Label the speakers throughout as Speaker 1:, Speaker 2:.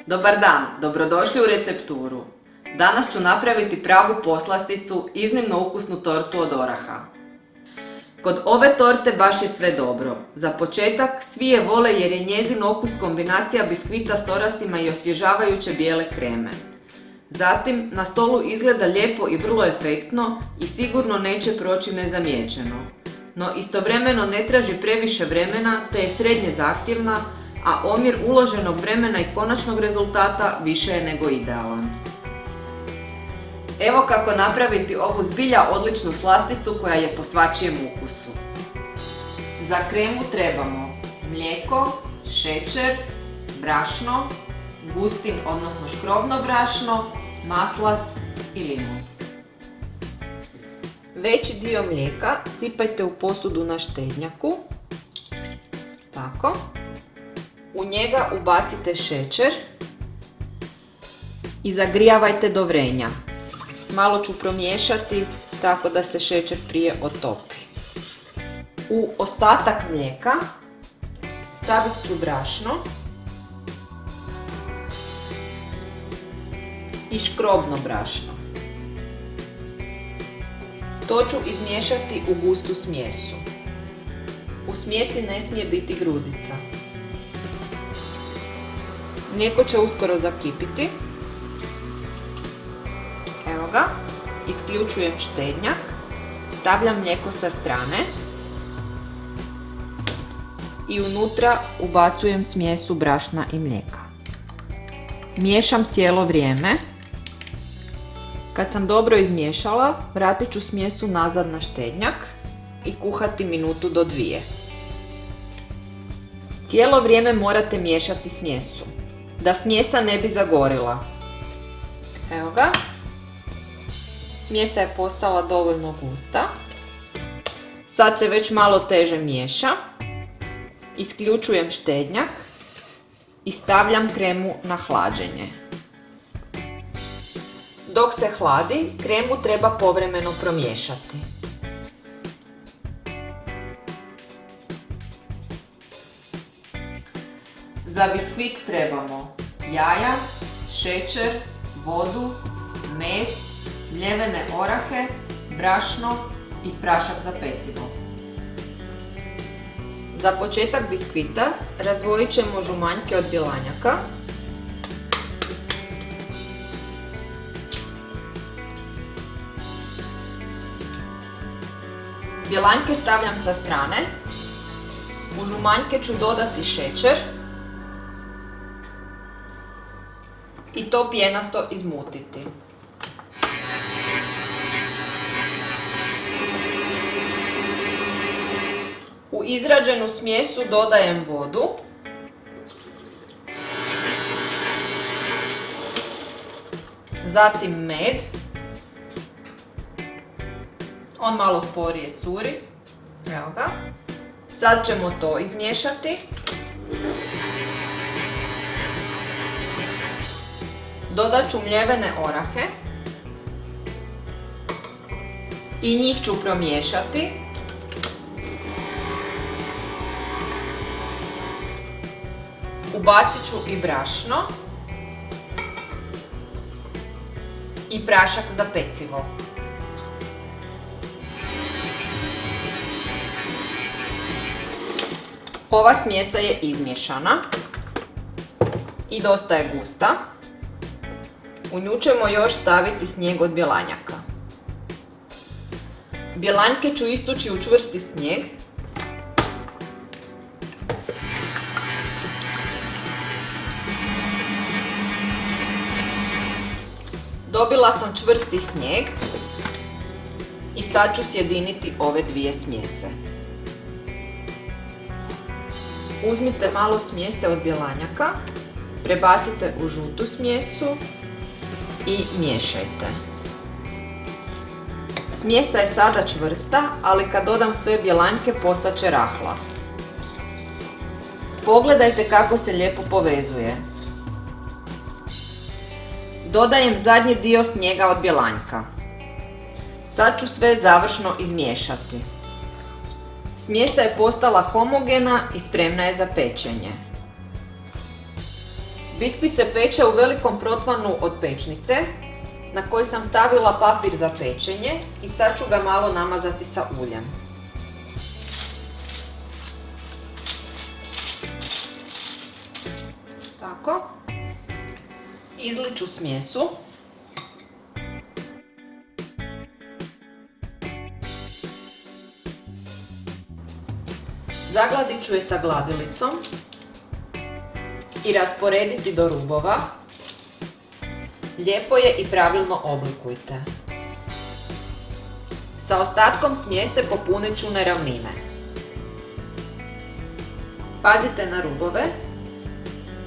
Speaker 1: Dobar dan, dobrodošli u recepturu. Danas ću napraviti pravu poslasticu, iznimno ukusnu tortu od oraha. Kod ove torte baš je sve dobro. Za početak svi je vole jer je njezin okus kombinacija biskvita s orasima i osvježavajuće bijele kreme. Zatim, na stolu izgleda lijepo i vrlo efektno i sigurno neće proći nezamijećeno. No istovremeno ne traži previše vremena te je srednje zahtjevna, a omjer uloženog vremena i konačnog rezultata više je nego idealan. Evo kako napraviti ovu zbilja odličnu slasticu koja je po svačijem ukusu. Za kremu trebamo mlijeko, šećer, brašno, gustin odnosno škrobno brašno, maslac i limun. Veći dio mlijeka sipajte u posudu na štednjaku, tako. U njega ubacite šećer i zagrijavajte do vrenja. Malo ću promiješati tako da se šećer prije otopi. U ostatak mlijeka stavit ću brašno i škrobno brašno. To ću izmiješati u gustu smjesu. U smjesi ne smije biti grudica. Mlijeko će uskoro zakipiti. Evo ga, isključujem štednjak, stavljam mlijeko sa strane i unutra ubacujem smjesu brašna i mlijeka. Miješam cijelo vrijeme. Kad sam dobro izmiješala, vratit ću smjesu nazad na štednjak i kuhati minutu do 2. Cijelo vrijeme morate miješati smjesu, da smjesa ne bi zagorila. Evo ga. Smjesa je postala dovoljno gusta. Sad se već malo teže miješa. Isključujem štednjak i stavljam kremu na hlađenje. Dok se hladi, kremu treba povremeno promiješati. Za biskvit trebamo jaja, šećer, vodu, med, mljevene orahe, brašno i prašak za pecivo. Za početak biskvita razdvojit ćemo žumanjke od bjelanjaka. Bjelanjke stavljam sa strane. U žumanjke ću dodati šećer i to pjenasto izmutiti. U izrađenu smjesu dodajem vodu. Zatim med. On malo sporije curi. Evo ga. Sad ćemo to izmiješati. Dodat ću mljevene orahe. I njih ću promiješati. Ubacit ću i brašno i prašak za pecivo. Ova smjesa je izmiješana i dosta je gusta. U nju ćemo još staviti snijeg od bjelanjaka. Bjelanjke ću istući u čvrsti snijeg. Dobila sam čvrsti snijeg i sad ću sjediniti ove dvije smjese. Uzmite malo smjese od bjelanjaka, prebacite u žutu smjesu i miješajte. Smjesa je sada čvrsta, ali kad dodam sve bjelanjke postaće rahla. Pogledajte kako se lijepo povezuje. Dodajem zadnji dio snijega od bjelanjka. Sad ću sve završno izmiješati. Smjesa je postala homogena i spremna je za pečenje. Biskvit se peče u velikom protvanu od pečnice na koji sam stavila papir za pečenje i sad ću ga malo namazati sa uljem. Tako. Izlit ću smjesu. Zagladit ću je sa gladilicom i rasporediti do rubova. Lijepo je i pravilno oblikujte. Sa ostatkom smjese popunit ću neravnine. Pazite na rubove,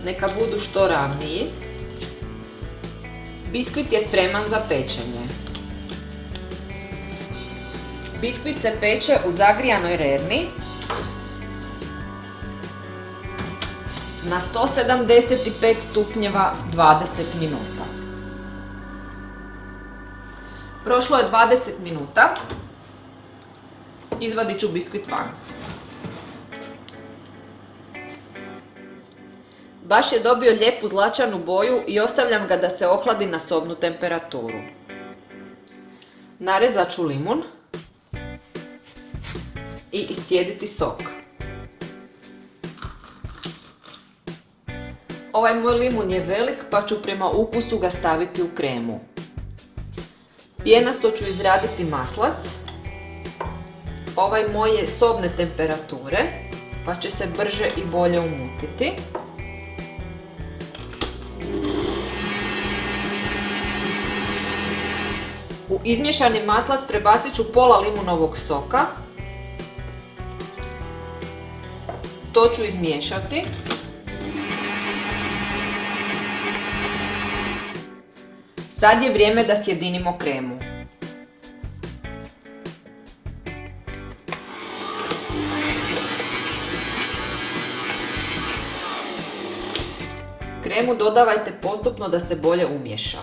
Speaker 1: neka budu što ravniji. Biskvit je spreman za pečenje. Biskvit se peče u zagrijanoj rerni na 175 stupnjeva 20 minuta. Prošlo je 20 minuta. Izvadit ću biskvit van. Baš je dobio lijepu zlačanu boju i ostavljam ga da se ohladi na sobnu temperaturu. Narezat ću limun i iscijediti sok. Ovaj moj limun je velik pa ću prema ukusu ga staviti u kremu. Pijenasto ću izraditi maslac. Ovaj moj je sobne temperature pa će se brže i bolje umutiti. U izmiješani maslac prebacit ću pola limunovog soka. To ću izmiješati. Sad je vrijeme da sjedinimo kremu. Kremu dodavajte postupno da se bolje umiješa.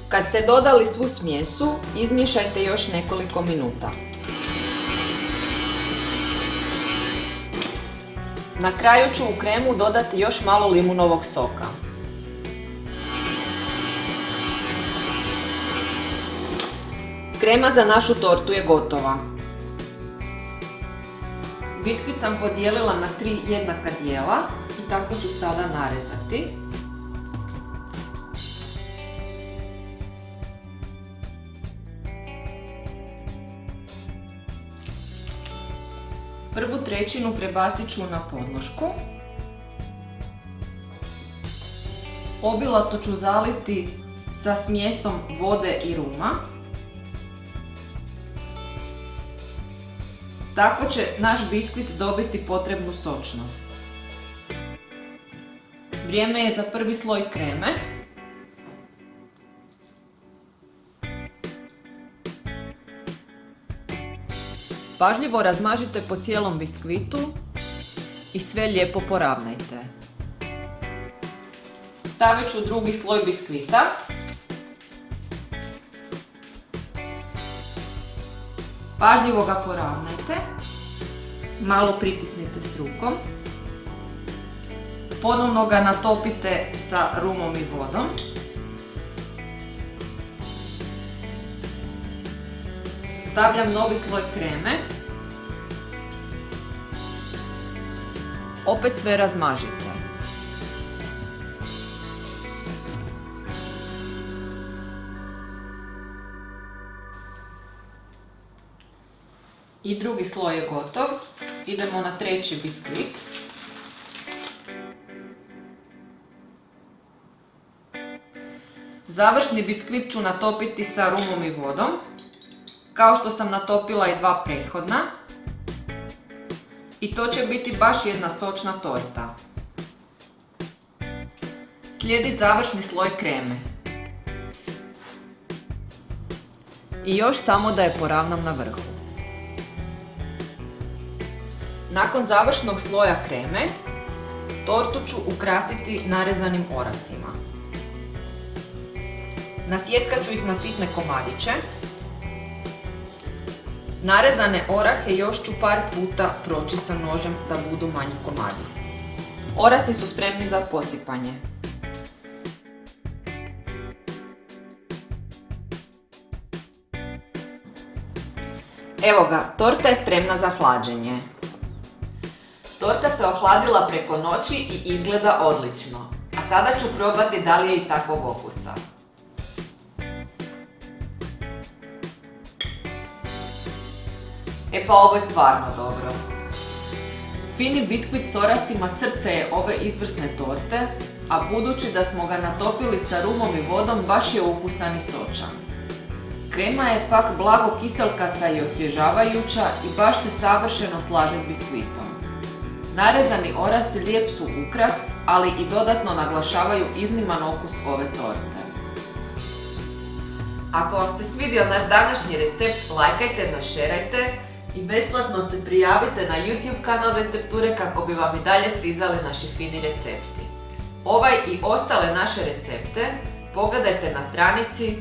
Speaker 1: Kad ste dodali svu smjesu, izmiješajte još nekoliko minuta. Na kraju ću u kremu dodati još malo limunovog soka. Krema za našu tortu je gotova. Biskvit sam podijelila na 3 jednaka dijela i tako ću sada narezati. Prvu trećinu prebacit ću na podlošku. Obilato ću zaliti sa smjesom vode i ruma. Tako će naš biskvit dobiti potrebnu sočnost. Vrijeme je za prvi sloj kreme. Pažljivo razmažite po cijelom biskvitu i sve lijepo poravnajte. Stavit ću drugi sloj biskvita. Pažljivo ga poravnajte. Malo pritisnite s rukom. Ponovno ga natopite sa rumom i vodom. Stavljam novi sloj kreme. Opet sve razmažite. I drugi sloj je gotov. Idemo na treći biskvit. Završni biskvit ću natopiti sa rumom i vodom, kao što sam natopila i dva prethodna. I to će biti baš jedna sočna torta. Slijedi završni sloj kreme. I još samo da je poravnam na vrhu. Nakon završnog sloja kreme, tortu ću ukrasiti narezanim orasima. Nasjeckat ću ih na sitne komadiće. Narezane orahe još ću par puta proći sa nožem da budu manji komadi. Orasi su spremni za posipanje. Evo ga, torta je spremna za hlađenje. Torta se ohladila preko noći i izgleda odlično. A sada ću probati da li je i takvog okusa. E pa ovo je stvarno dobro. Fini biskvit s orasima srce je ove izvrsne torte, a budući da smo ga natopili sa rumom i vodom baš je ukusan i sočan. Krema je pak blago kiselkasta i osvježavajuća i baš se savršeno slaže s biskvitom. Narezani orasi lijep su ukras, ali i dodatno naglašavaju izniman okus ove torte. Ako vam se svidio naš današnji recept, lajkajte nas, šerajte i besplatno se prijavite na YouTube kanal Recepture kako bi vam i dalje stizali naši fini recepti. Ovaj i ostale naše recepte pogledajte na stranici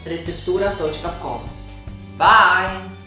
Speaker 1: receptura.com. Bye!